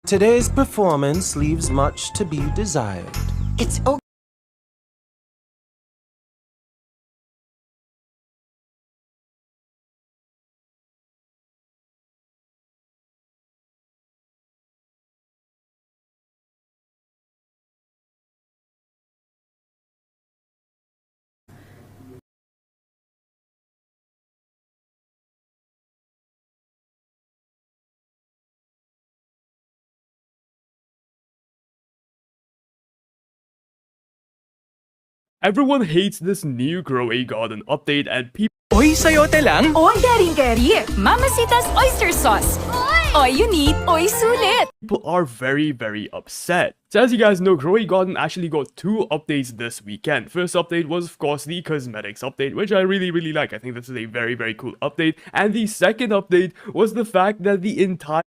Today's performance leaves much to be desired. It's okay. Everyone hates this new Grow a Garden update and people Oy, sayote lang? Oy, garing-gari! Mamacita's oyster sauce! Oy, you need oy sulit! are very upset. So as you guys know, Grow a Garden actually got 2 updates this weekend. First update was of course the cosmetics update, which I really like. I think this is a very cool update. And the second update was the fact that the entire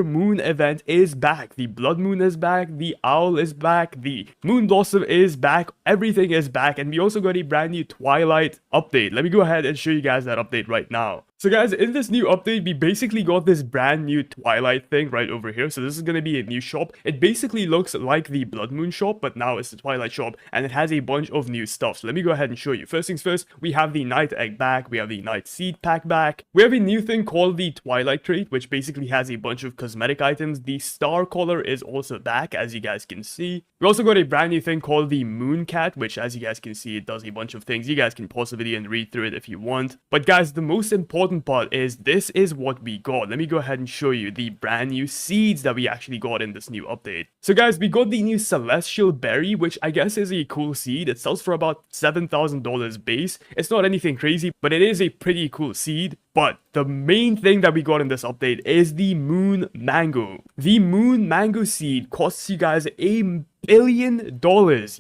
moon event is back. The blood moon is back, the owl is back, the moon blossom is back, everything is back, and we also got a brand new twilight update. Let me go ahead and show you guys that update right now. So guys, in this new update, we basically got this brand new Twilight thing right over here. So this is going to be a new shop. It basically looks like the Blood Moon shop, but now it's the Twilight shop, and it has a bunch of new stuff. So let me go ahead and show you. First things first, we have the Night Egg back, we have the Night Seed pack back. We have a new thing called the Twilight Trait, which basically has a bunch of cosmetic items. The Star Collar is also back, as you guys can see. We also got a brand new thing called the Moon Cat, which as you guys can see, it does a bunch of things. You guys can pause the video and read through it if you want. But guys, the most important part is this is what we got. Let me go ahead and show you the brand new seeds that we actually got in this new update. So guys, we got the new Celestial Berry, which I guess is a cool seed. It sells for about $7,000 base. It's not anything crazy, but it is a pretty cool seed. But the main thing that we got in this update is the Moon Mango. The Moon Mango seed costs you guys $1 billion.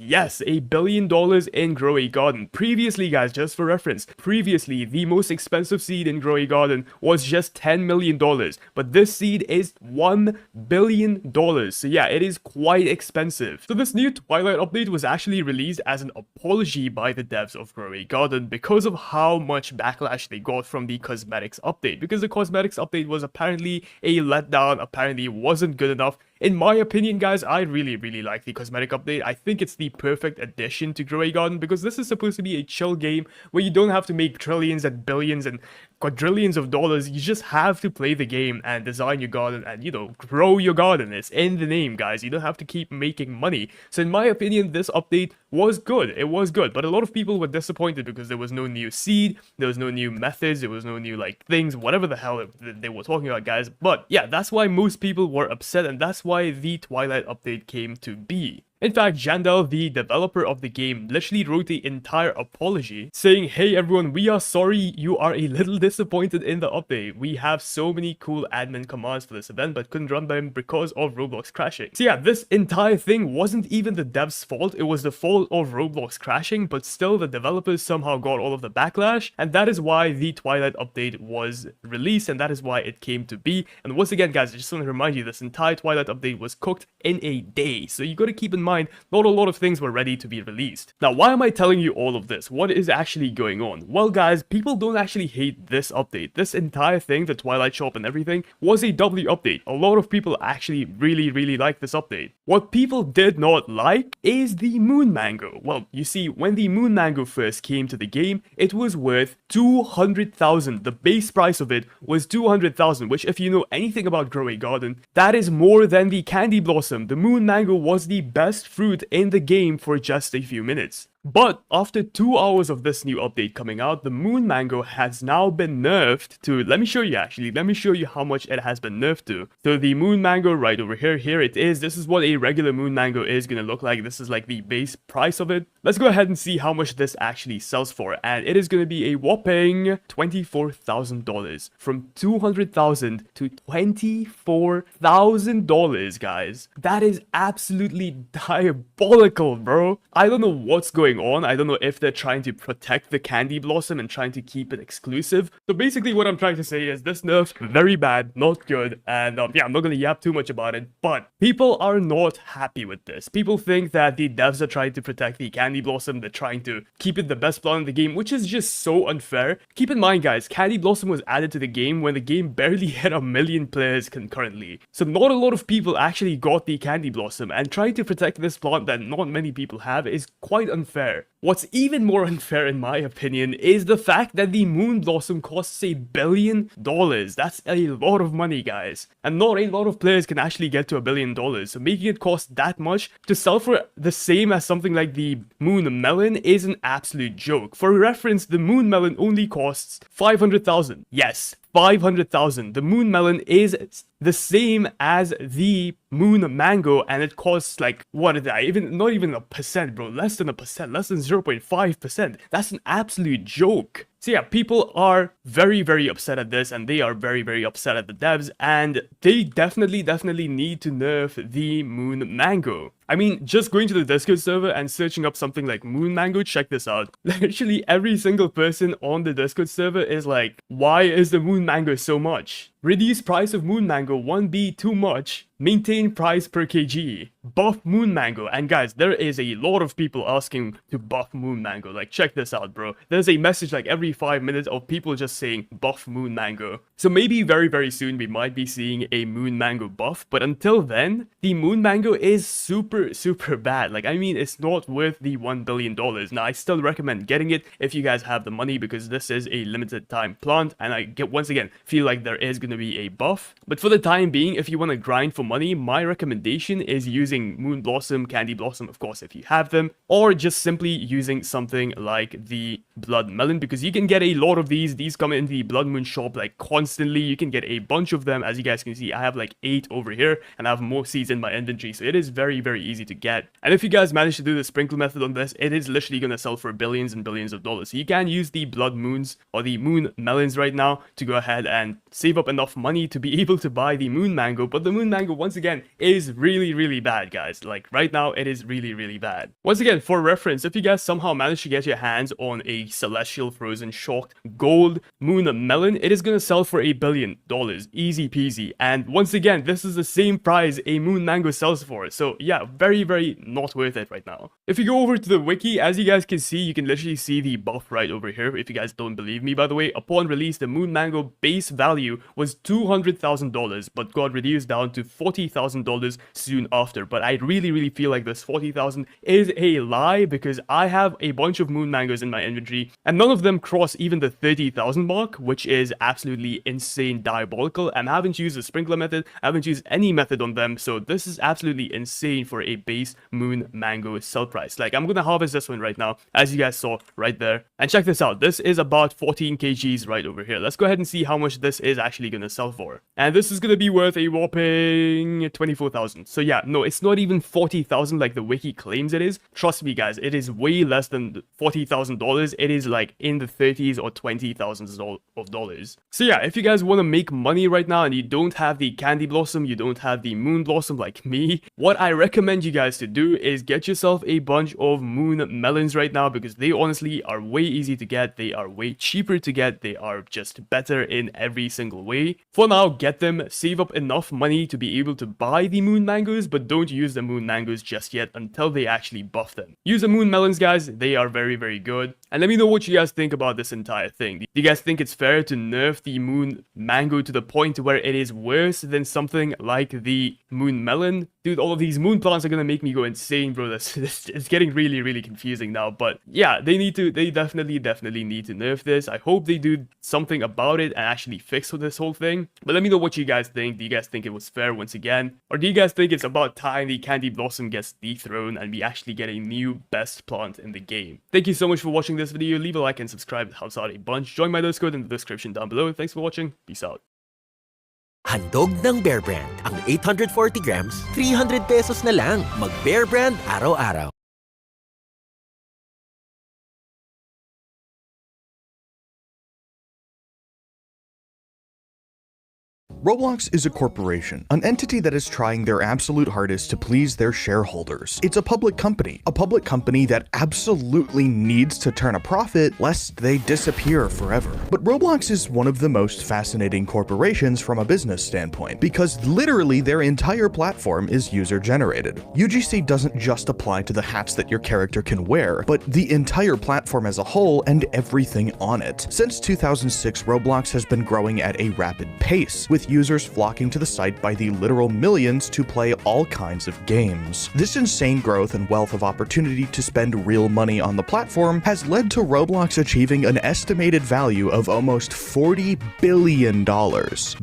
Yes, $1 billion in Grow a Garden. Previously, guys, just for reference, previously the most expensive seed in Grow a Garden was just $10 million. But this seed is $1 billion. So yeah, it is quite expensive. So this new Twilight update was actually released as an apology by the devs of Grow a Garden because of how much backlash they got from the cosmetics update. Because the cosmetics update was apparently a letdown, apparently wasn't good enough. In my opinion, guys, I really like the cosmetic update. I think it's the perfect addition to Grow a Garden because this is supposed to be a chill game where you don't have to make trillions and billions and quadrillions of dollars. You just have to play the game and design your garden and, you know, grow your garden. It's in the name, guys. You don't have to keep making money. So in my opinion, this update was good. It was good, but a lot of people were disappointed because there was no new seed, there was no new methods, there was no new, like, things, whatever the hell they were talking about, guys. But yeah, that's why most people were upset, and that's why the Twilight update came to be. In fact, Jandel, the developer of the game, literally wrote the entire apology saying, "Hey everyone, we are sorry you are a little disappointed in the update. We have so many cool admin commands for this event but couldn't run them because of Roblox crashing." So yeah, this entire thing wasn't even the devs' fault, it was the fault of Roblox crashing, but still the developers somehow got all of the backlash, and that is why the Twilight update was released, and that is why it came to be. And once again, guys, I just want to remind you, this entire Twilight update was cooked in a day, so you gotta keep in mind, not a lot of things were ready to be released. Now, why am I telling you all of this? What is actually going on? Well, guys, people don't actually hate this update. This entire thing, the Twilight Shop and everything, was a W update. A lot of people actually really like this update. What people did not like is the Moon Mango. Well, you see, when the Moon Mango first came to the game, it was worth 200,000. The base price of it was 200,000, which if you know anything about Grow a Garden, that is more than the Candy Blossom. The Moon Mango was the best fruit in the game for just a few minutes. But after 2 hours of this new update coming out, the Moon Mango has now been nerfed to, let me show you actually, let me show you how much it has been nerfed to. So the Moon Mango right over here, here it is. This is what a regular Moon Mango is gonna look like. This is like the base price of it. Let's go ahead and see how much this actually sells for. And it is gonna be a whopping $24,000. From 200,000 to $24,000, guys. That is absolutely diabolical, bro. I don't know what's going going on. I don't know if they're trying to protect the candy blossom and trying to keep it exclusive. So basically what I'm trying to say is this nerf, very bad, not good. And yeah, I'm not going to yap too much about it, but people are not happy with this. People think that the devs are trying to protect the candy blossom. They're trying to keep it the best plant in the game, which is just so unfair. Keep in mind, guys, candy blossom was added to the game when the game barely hit 1 million players concurrently. So not a lot of people actually got the candy blossom, and trying to protect this plant that not many people have is quite unfair. What's even more unfair in my opinion is the fact that the moon blossom costs $1 billion. That's a lot of money, guys. And not a lot of players can actually get to $1 billion. So making it cost that much to sell for the same as something like the moon melon is an absolute joke. For reference, the moon melon only costs 500,000. Yes, 500,000. The moon melon is the same as the moon mango, and it costs like, what is that? Not even a percent, bro. Less than a percent, less than 0.5%. That's an absolute joke. So yeah, people are very, very upset at this, and they are very, very upset at the devs, and they definitely need to nerf the moon mango. I mean, just going to the Discord server and searching up something like moon mango, check this out. Literally every single person on the Discord server is like, why is the moon mango so much? Reduce price of moon mango, 1B too much. Maintain price per kg. Buff moon mango. And guys, there is a lot of people asking to buff moon mango. Like, check this out, bro. There's a message like every 5 minutes of people just saying buff moon mango. So maybe very, very soon we might be seeing a moon mango buff. But until then, the moon mango is super bad. Like, I mean, it's not worth the $1 billion. Now, I still recommend getting it if you guys have the money, because this is a limited time plant. And I once again feel like there is going to be a buff. But for the time being, if you want to grind for money, my recommendation is using moon blossom, candy blossom, of course, if you have them, or just simply using something like the blood melon, because you can get a lot of these. These come in the blood moon shop like constantly. You can get a bunch of them. As you guys can see, I have like 8 over here, and I have more seeds in my inventory, so it is very, very easy to get. And if you guys manage to do the sprinkle method on this, it is literally going to sell for billions and billions of dollars. So you can use the blood moons or the moon melons right now to go ahead and save up enough money to be able to buy the moon mango. But the moon mango, once again, is really bad, guys. Like, right now it is really bad. Once again, for reference, if you guys somehow manage to get your hands on a celestial frozen shocked gold moon melon, it is gonna sell for $1 billion, easy peasy. And once again, this is the same price a moon mango sells for. So yeah, very not worth it right now. If you go over to the wiki, as you guys can see, you can literally see the buff right over here. If you guys don't believe me, by the way, upon release, the moon mango base value was $200,000, but got reduced down to $40,000 soon after. But I really feel like this 40,000 is a lie, because I have a bunch of moon mangoes in my inventory and none of them cross even the 30,000 mark, which is absolutely insane, diabolical. And I haven't used the sprinkler method, I haven't used any method on them, so this is absolutely insane for a base moon mango sell price. Like, I'm gonna harvest this one right now, as you guys saw right there, and check this out. This is about 14 kgs right over here. Let's go ahead and see how much this is actually gonna sell for, and this is gonna be worth a whopping 24,000. So yeah, no, it's not even 40,000 like the wiki claims it is. Trust me, guys, it is way less than $40,000. It is like in the 30s or 20,000s of dollars. So yeah, if you guys want to make money right now and you don't have the candy blossom, you don't have the moon blossom like me, what I recommend you guys to do is get yourself a bunch of moon melons right now, because they honestly are way easy to get, they are way cheaper to get, they are just better in every single way. For now, get them, save up enough money to be able to buy the moon mangoes, but don't use the moon mangoes just yet until they actually buff them. Use the moon melons, guys, they are very good. And let me know what you guys think about this entire thing. Do you guys think it's fair to nerf the moon mango to the point where it is worse than something like the moon melon? Dude, all of these moon plants are gonna make me go insane, bro. It's getting really confusing now. But yeah, they definitely need to nerf this. I hope they do something about it and actually fix this whole thing. But let me know what you guys think. Do you guys think it was fair once again? Or do you guys think it's about time the candy blossom gets dethroned and we actually get a new best plant in the game? Thank you so much for watching this video. Leave a like and subscribe. It helps out a bunch. Join my Discord in the description down below. Thanks for watching. Peace out. Handog ng Bear Brand. Ang 840 grams, 300 pesos na lang. Mag Bear Brand araw-araw. Roblox is a corporation, an entity that is trying their absolute hardest to please their shareholders. It's a public company that absolutely needs to turn a profit lest they disappear forever. But Roblox is one of the most fascinating corporations from a business standpoint, because literally their entire platform is user-generated. UGC doesn't just apply to the hats that your character can wear, but the entire platform as a whole and everything on it. Since 2006, Roblox has been growing at a rapid pace, with users flocking to the site by the literal millions to play all kinds of games. This insane growth and wealth of opportunity to spend real money on the platform has led to Roblox achieving an estimated value of almost $40 billion.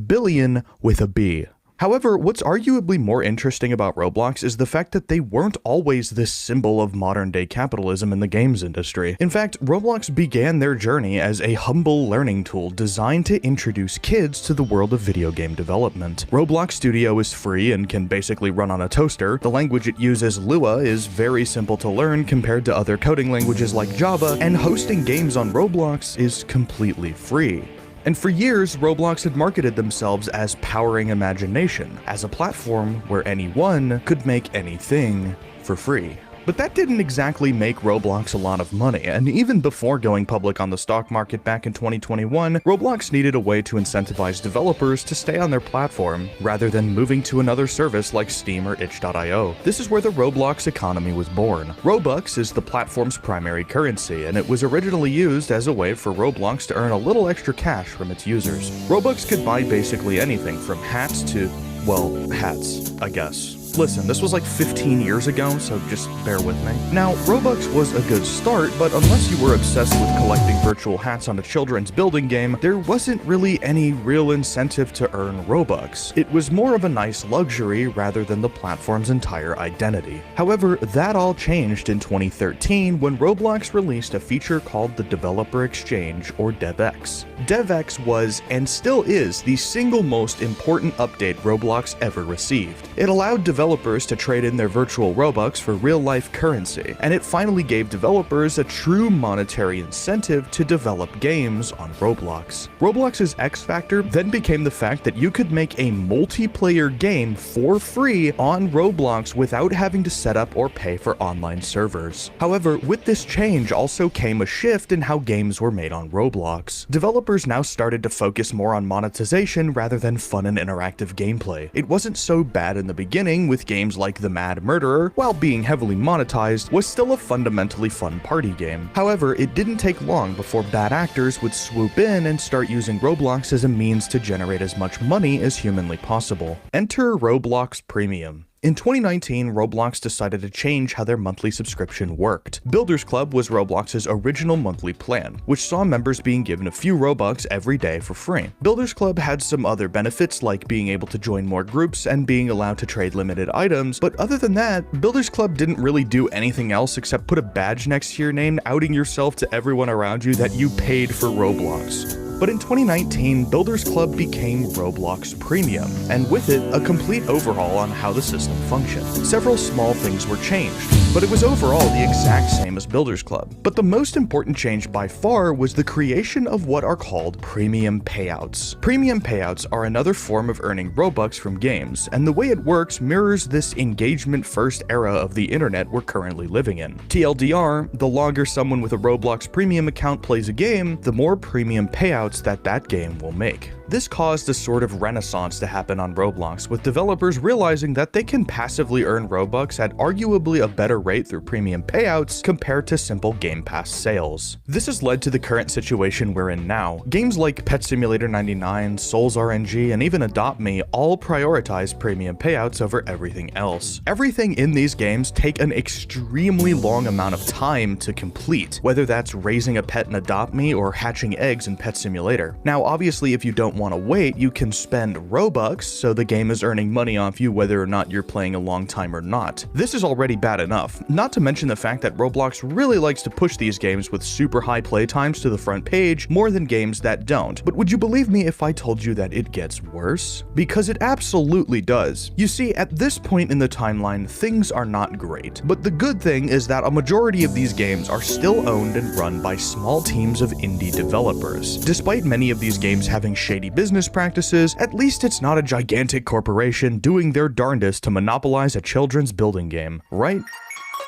Billion with a B. However, what's arguably more interesting about Roblox is the fact that they weren't always this symbol of modern-day capitalism in the games industry. In fact, Roblox began their journey as a humble learning tool designed to introduce kids to the world of video game development. Roblox Studio is free and can basically run on a toaster. The language it uses, Lua, is very simple to learn compared to other coding languages like Java, and hosting games on Roblox is completely free. And for years, Roblox had marketed themselves as powering imagination, as a platform where anyone could make anything for free. But that didn't exactly make Roblox a lot of money, and even before going public on the stock market back in 2021, Roblox needed a way to incentivize developers to stay on their platform, rather than moving to another service like Steam or itch.io. This is where the Roblox economy was born. Robux is the platform's primary currency, and it was originally used as a way for Roblox to earn a little extra cash from its users. Robux could buy basically anything from hats to, well, hats, I guess. Listen, this was like 15 years ago, so just bear with me. Now, Robux was a good start, but unless you were obsessed with collecting virtual hats on a children's building game, there wasn't really any real incentive to earn Robux. It was more of a nice luxury rather than the platform's entire identity. However, that all changed in 2013 when Roblox released a feature called the Developer Exchange, or DevX. DevX was, and still is, the single most important update Roblox ever received. It allowed developers to trade in their virtual Robux for real-life currency, and it finally gave developers a true monetary incentive to develop games on Roblox. Roblox's X factor then became the fact that you could make a multiplayer game for free on Roblox without having to set up or pay for online servers. However, with this change also came a shift in how games were made on Roblox. Developers now started to focus more on monetization rather than fun and interactive gameplay. It wasn't so bad in the beginning, with games like The Mad Murderer, while being heavily monetized, was still a fundamentally fun party game. However, it didn't take long before bad actors would swoop in and start using Roblox as a means to generate as much money as humanly possible. Enter Roblox Premium. In 2019, Roblox decided to change how their monthly subscription worked. Builders Club was Roblox's original monthly plan, which saw members being given a few Robux every day for free. Builders Club had some other benefits like being able to join more groups and being allowed to trade limited items, but other than that, Builders Club didn't really do anything else except put a badge next to your name, outing yourself to everyone around you that you paid for Roblox. But in 2019, Builders Club became Roblox Premium, and with it, a complete overhaul on how the system functioned. Several small things were changed, but it was overall the exact same as Builders Club. But the most important change by far was the creation of what are called premium payouts. Premium payouts are another form of earning Robux from games, and the way it works mirrors this engagement-first era of the internet we're currently living in. TLDR, the longer someone with a Roblox Premium account plays a game, the more premium payouts that game will make. This caused a sort of renaissance to happen on Roblox, with developers realizing that they can passively earn Robux at arguably a better rate through premium payouts compared to simple Game Pass sales. This has led to the current situation we're in now. Games like Pet Simulator 99, Souls RNG, and even Adopt Me all prioritize premium payouts over everything else. Everything in these games take an extremely long amount of time to complete, whether that's raising a pet in Adopt Me or hatching eggs in Pet Simulator. Now, obviously, if you don't want to wait, you can spend Robux, so the game is earning money off you whether or not you're playing a long time or not. This is already bad enough, not to mention the fact that Roblox really likes to push these games with super high play times to the front page more than games that don't. But would you believe me if I told you that it gets worse? Because it absolutely does. You see, at this point in the timeline, things are not great. But the good thing is that a majority of these games are still owned and run by small teams of indie developers. Despite many of these games having shady shady business practices, at least it's not a gigantic corporation doing their darndest to monopolize a children's building game, right?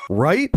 Right?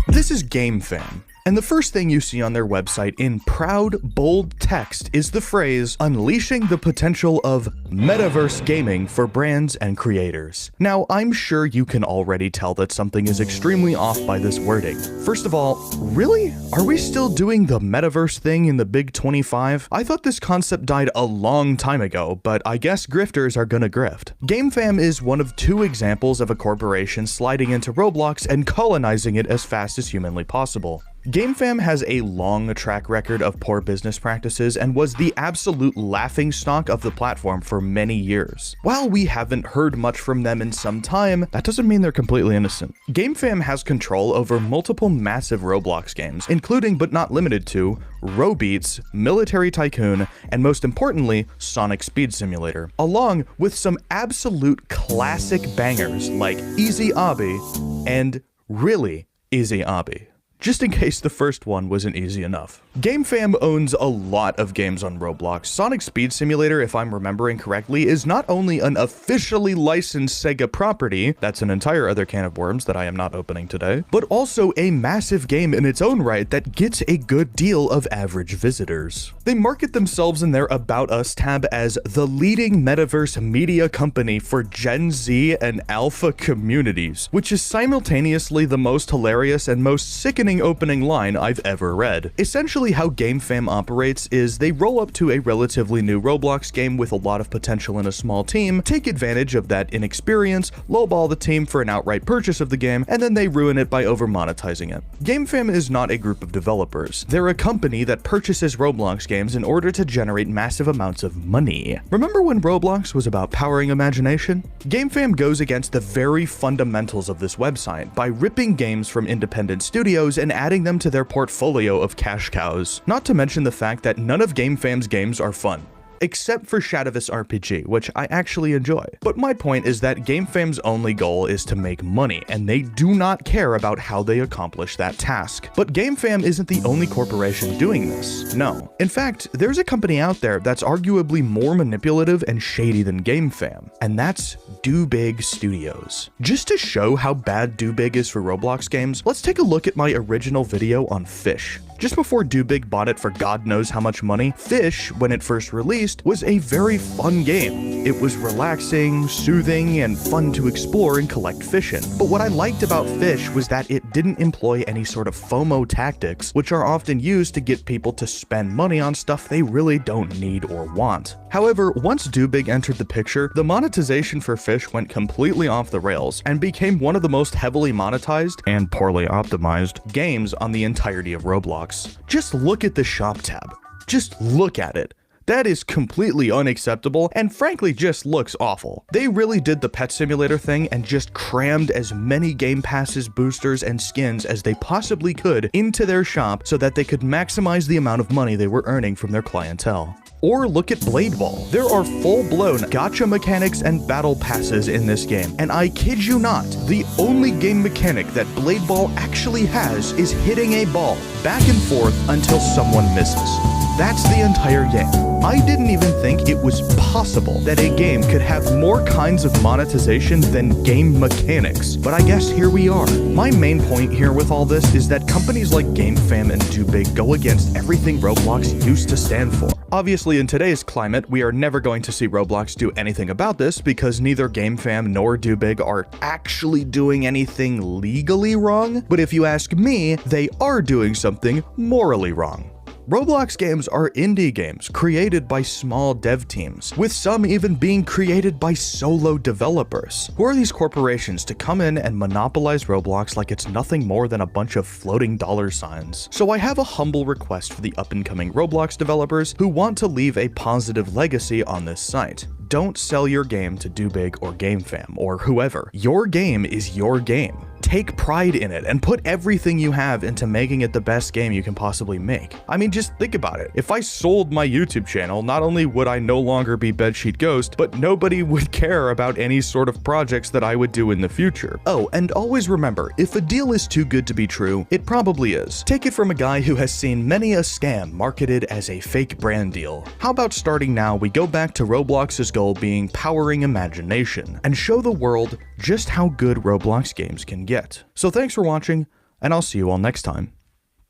This is GameFam. And the first thing you see on their website in proud, bold text is the phrase, unleashing the potential of metaverse gaming for brands and creators. Now, I'm sure you can already tell that something is extremely off by this wording. First of all, really? Are we still doing the metaverse thing in the Big 25? I thought this concept died a long time ago, but I guess grifters are gonna grift. GameFam is one of two examples of a corporation sliding into Roblox and colonizing it as fast as humanly possible. GameFam has a long track record of poor business practices and was the absolute laughingstock of the platform for many years. While we haven't heard much from them in some time, that doesn't mean they're completely innocent. GameFam has control over multiple massive Roblox games, including but not limited to Robeats, Military Tycoon, and most importantly, Sonic Speed Simulator, along with some absolute classic bangers like Easy Obby and Really Easy Obby. Just in case the first one wasn't easy enough. GameFam owns a lot of games on Roblox. Sonic Speed Simulator, if I'm remembering correctly, is not only an officially licensed Sega property, that's an entire other can of worms that I am not opening today, but also a massive game in its own right that gets a good deal of average visitors. They market themselves in their About Us tab as the leading metaverse media company for Gen Z and Alpha communities, which is simultaneously the most hilarious and most sickening opening line I've ever read. Essentially how GameFam operates is they roll up to a relatively new Roblox game with a lot of potential in a small team, take advantage of that inexperience, lowball the team for an outright purchase of the game, and then they ruin it by over-monetizing it. GameFam is not a group of developers. They're a company that purchases Roblox games in order to generate massive amounts of money. Remember when Roblox was about powering imagination? GameFam goes against the very fundamentals of this website by ripping games from independent studios and adding them to their portfolio of cash cows. Not to mention the fact that none of GameFam's games are fun, except for Shadowvis RPG, which I actually enjoy. But my point is that GameFam's only goal is to make money, and they do not care about how they accomplish that task. But GameFam isn't the only corporation doing this. No. In fact, there's a company out there that's arguably more manipulative and shady than GameFam, and that's Do Big Studios. Just to show how bad Do Big is for Roblox games, let's take a look at my original video on Fish. Just before Do Big bought it for God knows how much money, Fish, when it first released, was a very fun game. It was relaxing, soothing, and fun to explore and collect fish in. But what I liked about Fish was that it didn't employ any sort of FOMO tactics, which are often used to get people to spend money on stuff they really don't need or want. However, once Do Big entered the picture, the monetization for Fish went completely off the rails and became one of the most heavily monetized and poorly optimized games on the entirety of Roblox. Just look at the shop tab. Just look at it. That is completely unacceptable and frankly just looks awful. They really did the pet simulator thing and just crammed as many game passes, boosters, and skins as they possibly could into their shop so that they could maximize the amount of money they were earning from their clientele. Or look at Blade Ball. There are full-blown gacha mechanics and battle passes in this game, and I kid you not, the only game mechanic that Blade Ball actually has is hitting a ball back and forth until someone misses. That's the entire game. I didn't even think it was possible that a game could have more kinds of monetization than game mechanics, but I guess here we are. My main point here with all this is that companies like GameFam and Do Big go against everything Roblox used to stand for. Obviously, in today's climate, we are never going to see Roblox do anything about this because neither GameFam nor Do Big are actually doing anything legally wrong, but if you ask me, they are doing something morally wrong. Roblox games are indie games created by small dev teams, with some even being created by solo developers. Who are these corporations to come in and monopolize Roblox like it's nothing more than a bunch of floating dollar signs? So I have a humble request for the up-and-coming Roblox developers who want to leave a positive legacy on this site. Don't sell your game to Do Big or GameFam or whoever. Your game is your game. take pride in it and put everything you have into making it the best game you can possibly make. I mean, just think about it. If I sold my YouTube channel, not only would I no longer be Bedsheet Ghost, but nobody would care about any sort of projects that I would do in the future. Oh, and always remember, if a deal is too good to be true, it probably is. Take it from a guy who has seen many a scam marketed as a fake brand deal. How about starting now we go back to Roblox's goal being powering imagination, and show the world just how good Roblox games can get. So thanks for watching, and I'll see you all next time.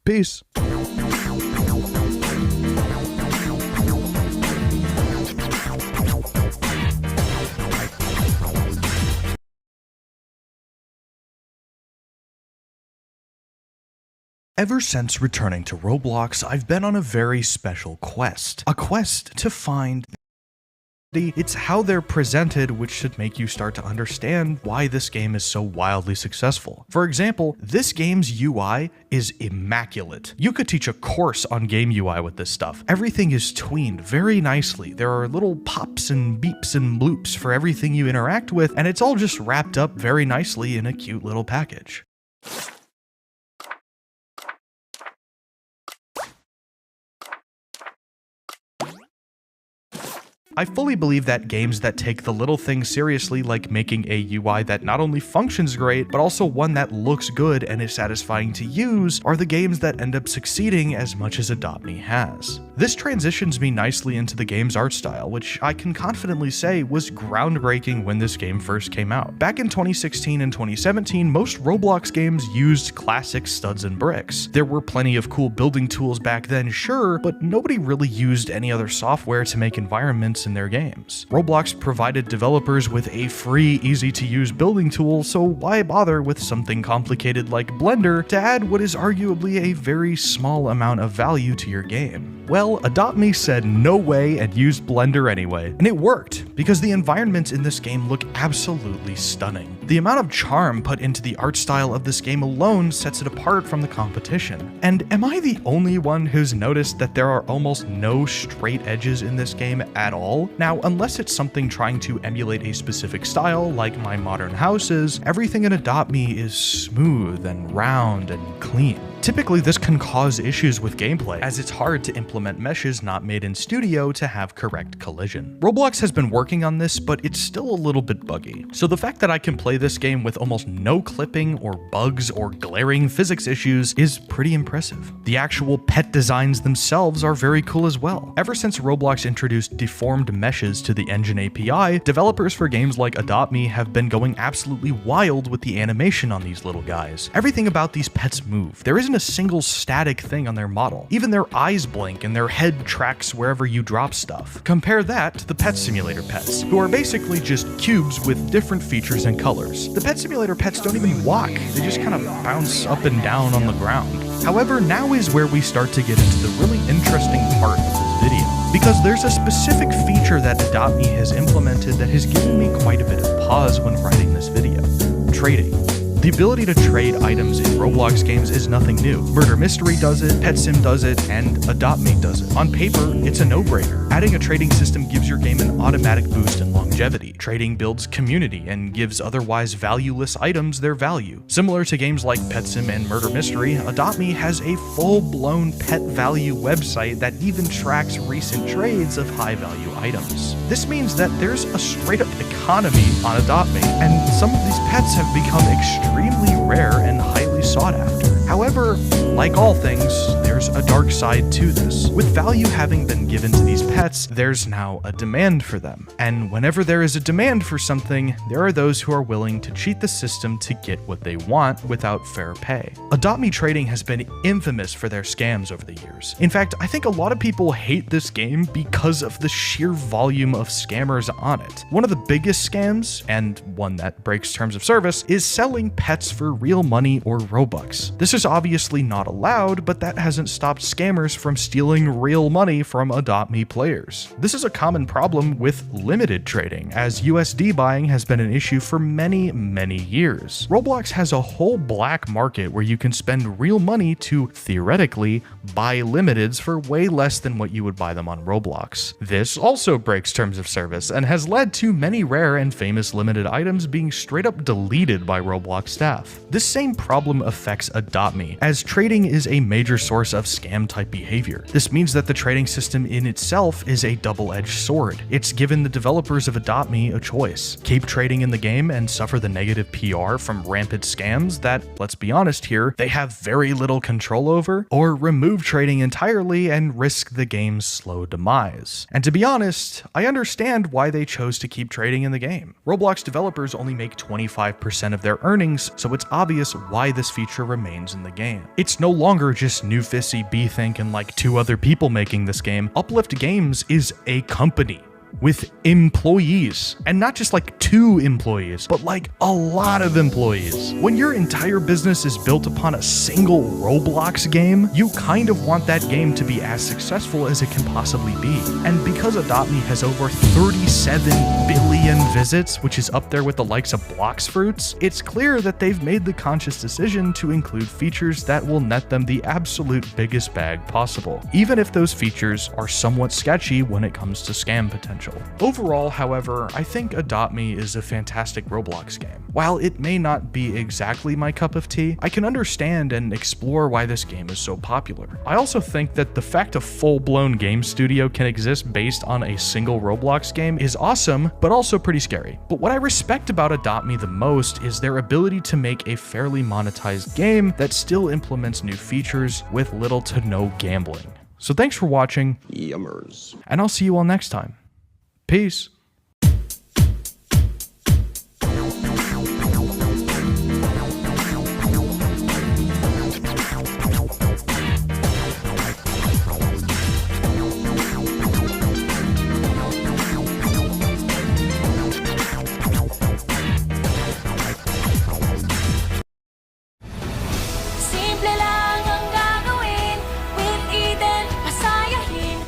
Peace. Ever since returning to Roblox, I've been on a very special quest. A quest to find... It's how they're presented which should make you start to understand why this game is so wildly successful. For example, this game's UI is immaculate. You could teach a course on game UI with this stuff. Everything is tweened very nicely. There are little pops and beeps and bloops for everything you interact with, and it's all just wrapped up very nicely in a cute little package. I fully believe that games that take the little things seriously, like making a UI that not only functions great, but also one that looks good and is satisfying to use, are the games that end up succeeding as much as Adopt Me has. This transitions me nicely into the game's art style, which I can confidently say was groundbreaking when this game first came out. Back in 2016 and 2017, most Roblox games used classic studs and bricks. There were plenty of cool building tools back then, sure, but nobody really used any other software to make environments in their games. Roblox provided developers with a free, easy-to-use building tool, so why bother with something complicated like Blender to add what is arguably a very small amount of value to your game? Well, Adopt Me said no way and used Blender anyway, and it worked, because the environments in this game look absolutely stunning. The amount of charm put into the art style of this game alone sets it apart from the competition. And am I the only one who's noticed that there are almost no straight edges in this game at all? Now, unless it's something trying to emulate a specific style, like my modern houses, everything in Adopt Me is smooth and round and clean. Typically, this can cause issues with gameplay, as it's hard to implement meshes not made in Studio to have correct collision. Roblox has been working on this, but it's still a little bit buggy. So the fact that I can play this game with almost no clipping or bugs or glaring physics issues is pretty impressive. The actual pet designs themselves are very cool as well. Ever since Roblox introduced deformed meshes to the engine API, developers for games like Adopt Me have been going absolutely wild with the animation on these little guys. Everything about these pets move. There isn't a single static thing on their model. Even their eyes blink and their head tracks wherever you drop stuff. Compare that to the Pet Simulator pets, who are basically just cubes with different features and colors. The Pet Simulator pets don't even walk, they just kind of bounce up and down on the ground. However, now is where we start to get into the really interesting part of this video, because there's a specific feature that Adopt Me has implemented that has given me quite a bit of pause when writing this video: trading. The ability to trade items in Roblox games is nothing new. Murder Mystery does it, Pet Sim does it, and Adopt Me does it. On paper, it's a no-brainer. Adding a trading system gives your game an automatic boost in longevity. Trading builds community and gives otherwise valueless items their value. Similar to games like Pet Sim and Murder Mystery, Adopt Me has a full-blown pet value website that even tracks recent trades of high-value items. This means that there's a straight-up economy on Adopt Me, and some of these pets have become extremely rare and highly sought after. However, like all things, there's a dark side to this. With value having been given to these pets, there's now a demand for them. And whenever there is a demand for something, there are those who are willing to cheat the system to get what they want without fair pay. Adopt Me Trading has been infamous for their scams over the years. In fact, I think a lot of people hate this game because of the sheer volume of scammers on it. One of the biggest scams, and one that breaks terms of service, is selling pets for real money or Robux. This is obviously not not allowed, but that hasn't stopped scammers from stealing real money from Adopt Me players. This is a common problem with limited trading, as USD buying has been an issue for many years. Roblox has a whole black market where you can spend real money to, theoretically, buy limiteds for way less than what you would buy them on Roblox. This also breaks terms of service and has led to many rare and famous limited items being straight up deleted by Roblox staff. This same problem affects Adopt Me, as trading is a major source of scam type behavior. This means that the trading system in itself is a double-edged sword. It's given the developers of Adopt Me a choice: keep trading in the game and suffer the negative PR from rampant scams that, let's be honest here, they have very little control over, or remove trading entirely and risk the game's slow demise. And to be honest, I understand why they chose to keep trading in the game. Roblox developers only make 25% of their earnings, so it's obvious why this feature remains in the game. It's no longer just Newfissy, B-Think, and like 2 other people making this game. Uplift Games is a company with employees, and not just like 2 employees, but like a lot of employees. When your entire business is built upon a single Roblox game, you kind of want that game to be as successful as it can possibly be. And because Adopt Me has over 37 billion visits, which is up there with the likes of Blox Fruits, it's clear that they've made the conscious decision to include features that will net them the absolute biggest bag possible, even if those features are somewhat sketchy when it comes to scam potential. Overall, however, I think Adopt Me is a fantastic Roblox game. While it may not be exactly my cup of tea, I can understand and explore why this game is so popular. I also think that the fact a full-blown game studio can exist based on a single Roblox game is awesome, but also pretty scary. But what I respect about Adopt Me the most is their ability to make a fairly monetized game that still implements new features with little to no gambling. So thanks for watching, Yummers. and I'll see you all next time. Peace. Simple lang ang gagawin, with Eden, pasayahin.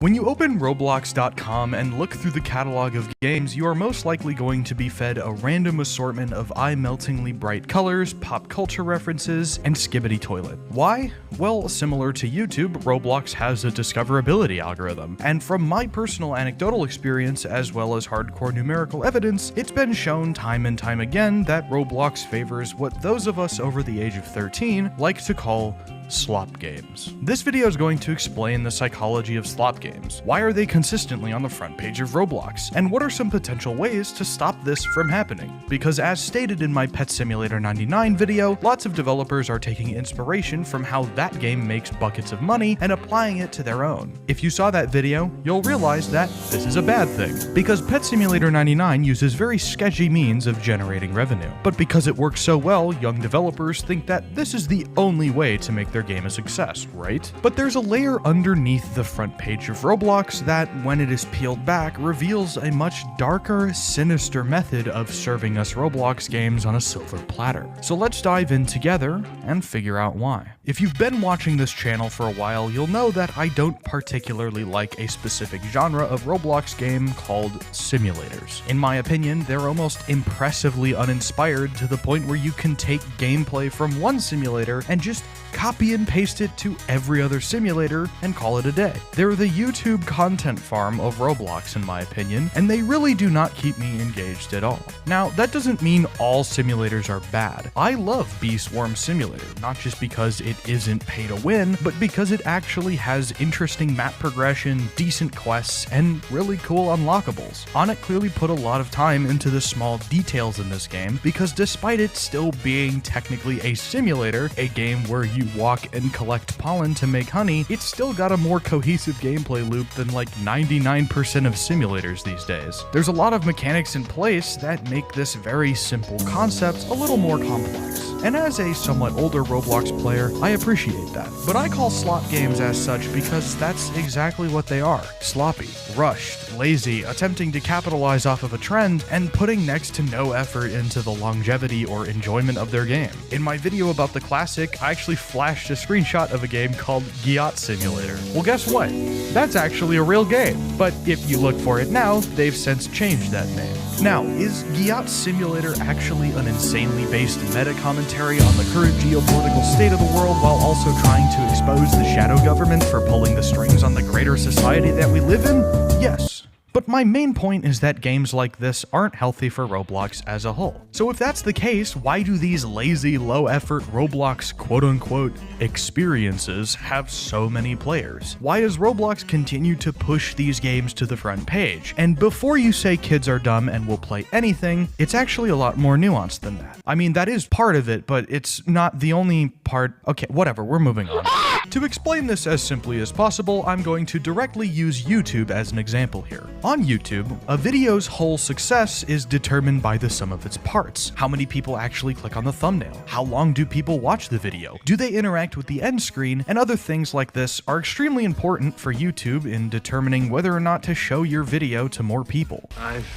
When you open Roblox.com and look through the catalog of games, you are most likely going to be fed a random assortment of eye-meltingly bright colors, pop culture references, and skibbity toilet. Why? Well, similar to YouTube, Roblox has a discoverability algorithm, and from my personal anecdotal experience as well as hardcore numerical evidence, it's been shown time and time again that Roblox favors what those of us over the age of 13 like to call slop games. This video is going to explain the psychology of slop games. Why are they consistently on the front page of Roblox? And what are some potential ways to stop this from happening? Because as stated in my Pet Simulator 99 video, lots of developers are taking inspiration from how that game makes buckets of money and applying it to their own. If you saw that video, you'll realize that this is a bad thing, because Pet Simulator 99 uses very sketchy means of generating revenue. But because it works so well, young developers think that this is the only way to make their game a success, right? But there's a layer underneath the front page of Roblox that, when it is peeled back, reveals a much darker, sinister method of serving us Roblox games on a silver platter. So let's dive in together and figure out why. If you've been watching this channel for a while, you'll know that I don't particularly like a specific genre of Roblox game called simulators. In my opinion, they're almost impressively uninspired to the point where you can take gameplay from one simulator and just copy and paste it to every other simulator and call it a day. They're the YouTube content farm of Roblox in my opinion, and they really do not keep me engaged at all. Now, that doesn't mean all simulators are bad. I love Bee Swarm Simulator, not just because it isn't pay to win, but because it actually has interesting map progression, decent quests, and really cool unlockables. Onnit clearly put a lot of time into the small details in this game, because despite it still being technically a simulator, a game where you walk and collect pollen to make honey, it's still got a more cohesive gameplay loop than like 99% of simulators these days. There's a lot of mechanics in place that make this very simple concept a little more complex. And as a somewhat older Roblox player, I appreciate that. But I call slop games as such because that's exactly what they are. Sloppy, rushed, lazy, attempting to capitalize off of a trend, and putting next to no effort into the longevity or enjoyment of their game. In my video about the classic, I actually flashed a screenshot of a game called Ardennut Simulator. Well, guess what? That's actually a real game. But if you look for it now, they've since changed that name. Now, is Ardennut Simulator actually an insanely based meta commentary on the current geopolitical state of the world while also trying to expose the shadow government for pulling the strings on the greater society that we live in? Yes. But my main point is that games like this aren't healthy for Roblox as a whole. So if that's the case, why do these lazy, low-effort Roblox quote-unquote experiences have so many players? Why does Roblox continue to push these games to the front page? And before you say kids are dumb and will play anything, it's actually a lot more nuanced than that. I mean, that is part of it, but it's not the only part. Okay, whatever, we're moving on. To explain this as simply as possible, I'm going to directly use YouTube as an example here. On YouTube, a video's whole success is determined by the sum of its parts. How many people actually click on the thumbnail? How long do people watch the video? Do they interact with the end screen? And other things like this are extremely important for YouTube in determining whether or not to show your video to more people. I've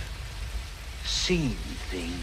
seen things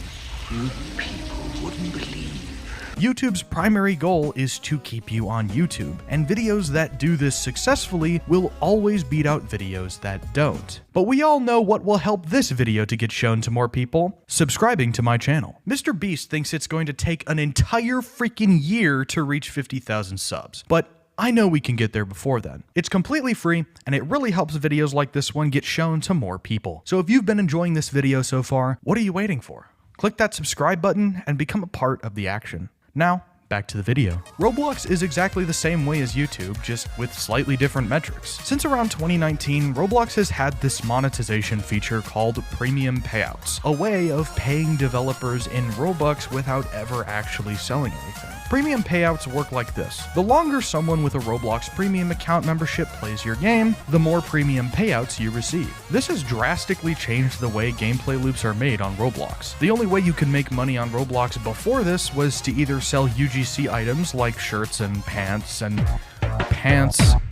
you people wouldn't believe. YouTube's primary goal is to keep you on YouTube, and videos that do this successfully will always beat out videos that don't. But we all know what will help this video to get shown to more people: subscribing to my channel. Mr. Beast thinks it's going to take an entire freaking year to reach 50,000 subs, but I know we can get there before then. It's completely free, and it really helps videos like this one get shown to more people. So if you've been enjoying this video so far, what are you waiting for? Click that subscribe button and become a part of the action. Now, back to the video. Roblox is exactly the same way as YouTube, just with slightly different metrics. Since around 2019, Roblox has had this monetization feature called premium payouts, a way of paying developers in Robux without ever actually selling anything. Premium payouts work like this. The longer someone with a Roblox premium account membership plays your game, the more premium payouts you receive. This has drastically changed the way gameplay loops are made on Roblox. The only way you could make money on Roblox before this was to either sell UGC items like shirts and pants.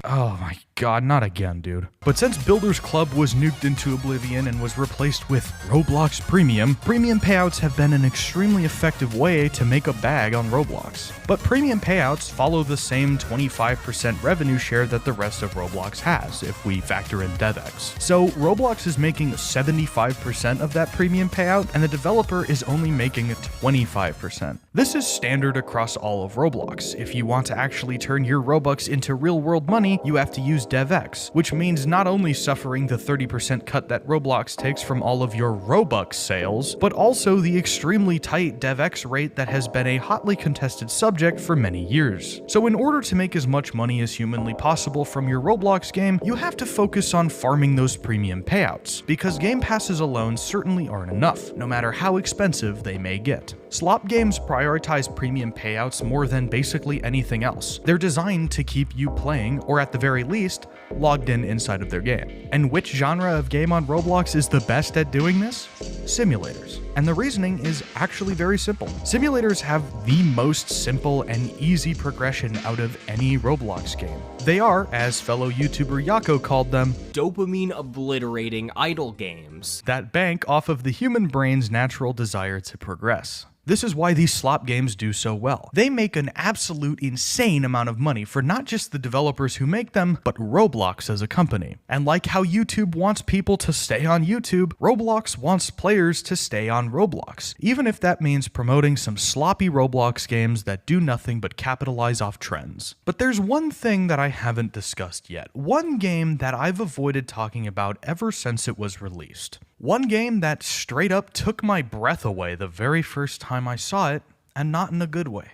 Oh my god, not again, dude. But since Builders Club was nuked into oblivion and was replaced with Roblox Premium, premium payouts have been an extremely effective way to make a bag on Roblox. But premium payouts follow the same 25% revenue share that the rest of Roblox has, if we factor in DevX. So Roblox is making 75% of that premium payout, and the developer is only making 25%. This is standard across all of Roblox. If you want to actually turn your Robux into real-world money, you have to use DevX, which means not only suffering the 30% cut that Roblox takes from all of your Robux sales, but also the extremely tight DevX rate that has been a hotly contested subject for many years. So in order to make as much money as humanly possible from your Roblox game, you have to focus on farming those premium payouts, because game passes alone certainly aren't enough, no matter how expensive they may get. Slop games prioritize premium payouts more than basically anything else. They're designed to keep you playing, or at the very least, logged in inside of their game. And which genre of game on Roblox is the best at doing this? Simulators. And the reasoning is actually very simple. Simulators have the most simple and easy progression out of any Roblox game. They are, as fellow YouTuber Yako called them, dopamine obliterating idle games that bank off of the human brain's natural desire to progress. This is why these slop games do so well. They make an absolute insane amount of money for not just the developers who make them, but Roblox as a company. And like how YouTube wants people to stay on YouTube, Roblox wants players to stay on Roblox, even if that means promoting some sloppy Roblox games that do nothing but capitalize off trends. But there's one thing that I haven't discussed yet. One game that I've avoided talking about ever since it was released. One game that straight up took my breath away the very first time I saw it, and not in a good way.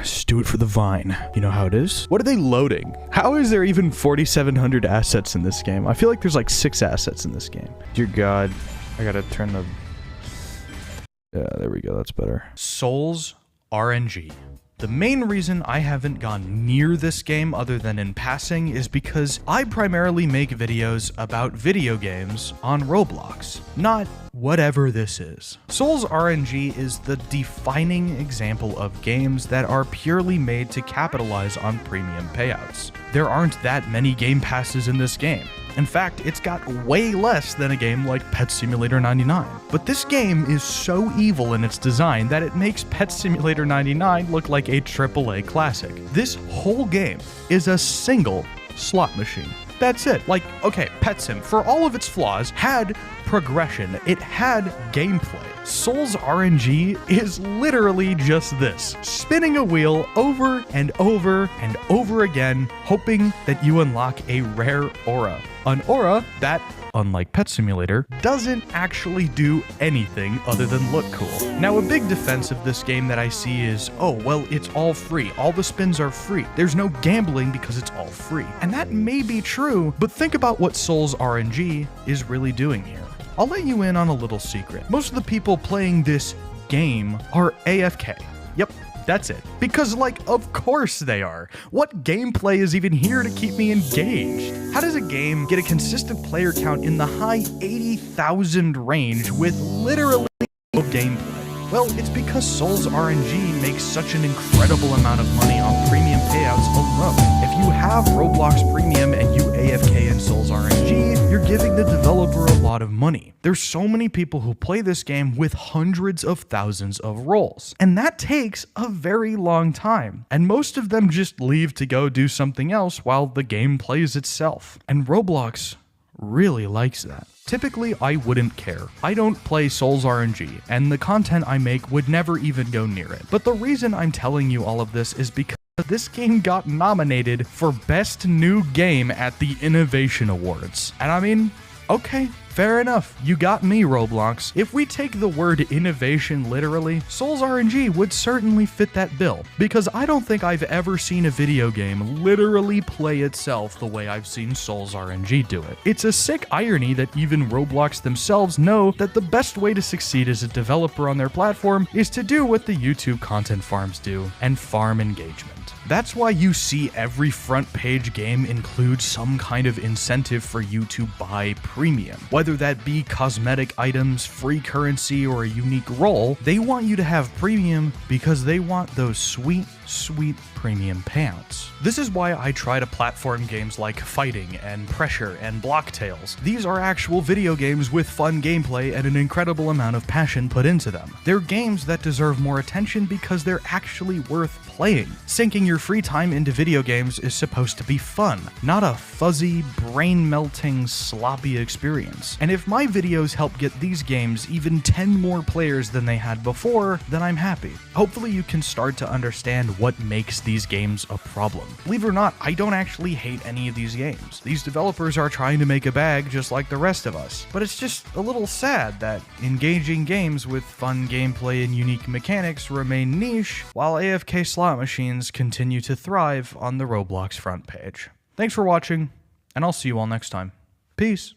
Just do it for the vine. You know how it is? What are they loading? How is there even 4,700 assets in this game? I feel like there's like 6 assets in this game. Dear God, I gotta turn the... Yeah, there we go, that's better. Souls RNG. The main reason I haven't gone near this game other than in passing is because I primarily make videos about video games on Roblox, not whatever this is. Souls RNG is the defining example of games that are purely made to capitalize on premium payouts. There aren't that many game passes in this game. In fact, it's got way less than a game like Pet Simulator 99. But this game is so evil in its design that it makes Pet Simulator 99 look like a AAA classic. This whole game is a single slot machine. That's it. Like, okay, Pet Sim, for all of its flaws, had progression. It had gameplay. Souls RNG is literally just this. Spinning a wheel over and over and over again, hoping that you unlock a rare aura. An aura that, unlike Pet Simulator, doesn't actually do anything other than look cool. Now, a big defense of this game that I see is, oh, well, it's all free. All the spins are free. There's no gambling because it's all free. And that may be true, but think about what Souls RNG is really doing here. I'll let you in on a little secret. Most of the people playing this game are AFK. Yep, that's it. Because, like, of course they are. What gameplay is even here to keep me engaged? How does a game get a consistent player count in the high 80,000 range with literally no gameplay? Well, it's because Souls RNG makes such an incredible amount of money on premium payouts alone. If you have Roblox Premium and you AFK in Souls RNG, you're giving the developer a lot of money. There's so many people who play this game with hundreds of thousands of rolls, and that takes a very long time. And most of them just leave to go do something else while the game plays itself. And Roblox really likes that. Typically, I wouldn't care. I don't play Souls RNG, and the content I make would never even go near it. But the reason I'm telling you all of this is because this game got nominated for Best New Game at the Innovation Awards. And I mean, okay, fair enough. You got me, Roblox. If we take the word innovation literally, Souls RNG would certainly fit that bill, because I don't think I've ever seen a video game literally play itself the way I've seen Souls RNG do it. It's a sick irony that even Roblox themselves know that the best way to succeed as a developer on their platform is to do what the YouTube content farms do, and farm engagement. That's why you see every front page game include some kind of incentive for you to buy premium. Whether that be cosmetic items, free currency, or a unique role, they want you to have premium because they want those sweet premium payouts. This is why I try to platform games like Fighting and Pressure and Block Tales. These are actual video games with fun gameplay and an incredible amount of passion put into them. They're games that deserve more attention because they're actually worth playing. Sinking your free time into video games is supposed to be fun, not a fuzzy, brain-melting, sloppy experience. And if my videos help get these games even 10 more players than they had before, then I'm happy. Hopefully you can start to understand what makes these games a problem. Believe it or not, I don't actually hate any of these games. These developers are trying to make a bag just like the rest of us. But it's just a little sad that engaging games with fun gameplay and unique mechanics remain niche, while AFK slot machines continue to thrive on the Roblox front page. Thanks for watching, and I'll see you all next time. Peace.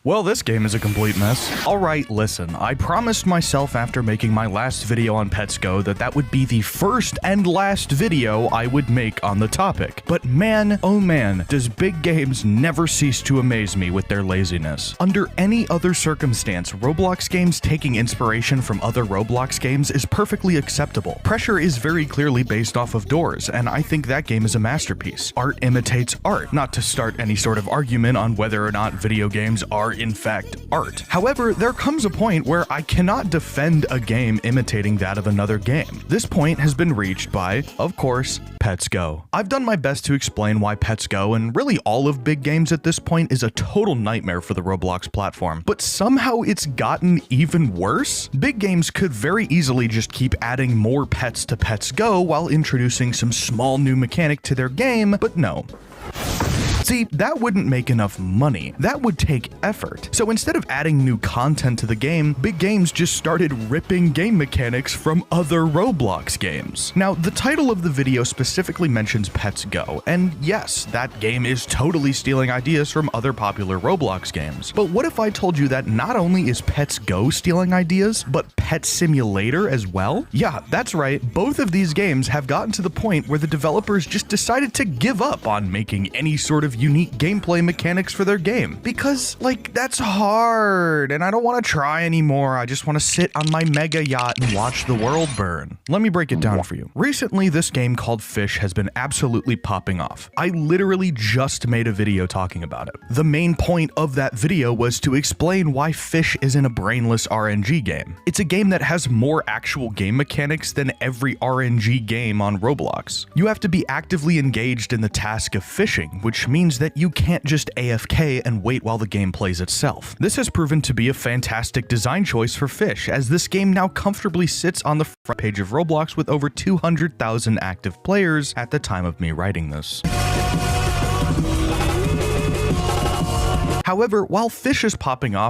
Well, this game is a complete mess. Alright, listen, I promised myself after making my last video on Pets Go that would be the first and last video I would make on the topic. But man, oh man, does big games never cease to amaze me with their laziness. Under any other circumstance, Roblox games taking inspiration from other Roblox games is perfectly acceptable. Pressure is very clearly based off of Doors, and I think that game is a masterpiece. Art imitates art, not to start any sort of argument on whether or not video games are in fact art. However, there comes a point where I cannot defend a game imitating that of another game. This point has been reached by, of course, Pets Go. I've done my best to explain why Pets Go and really all of big games at this point is a total nightmare for the Roblox platform, but somehow it's gotten even worse. Big games could very easily just keep adding more pets to Pets Go while introducing some small new mechanic to their game, but no. See, that wouldn't make enough money. That would take effort. So instead of adding new content to the game, big games just started ripping game mechanics from other Roblox games. Now, the title of the video specifically mentions Pets Go, and yes, that game is totally stealing ideas from other popular Roblox games. But what if I told you that not only is Pets Go stealing ideas, but Pet Simulator as well? Yeah, that's right. Both of these games have gotten to the point where the developers just decided to give up on making any sort of unique gameplay mechanics for their game. Because, like, that's hard, and I don't want to try anymore. I just want to sit on my mega yacht and watch the world burn. Let me break it down for you. Recently, this game called Fish has been absolutely popping off. I literally just made a video talking about it. The main point of that video was to explain why Fish isn't a brainless RNG game. It's a game that has more actual game mechanics than every RNG game on Roblox. You have to be actively engaged in the task of fishing, which means that you can't just AFK and wait while the game plays itself. This has proven to be a fantastic design choice for Fish, as this game now comfortably sits on the front page of Roblox with over 200,000 active players at the time of me writing this. However, while Fish is popping off,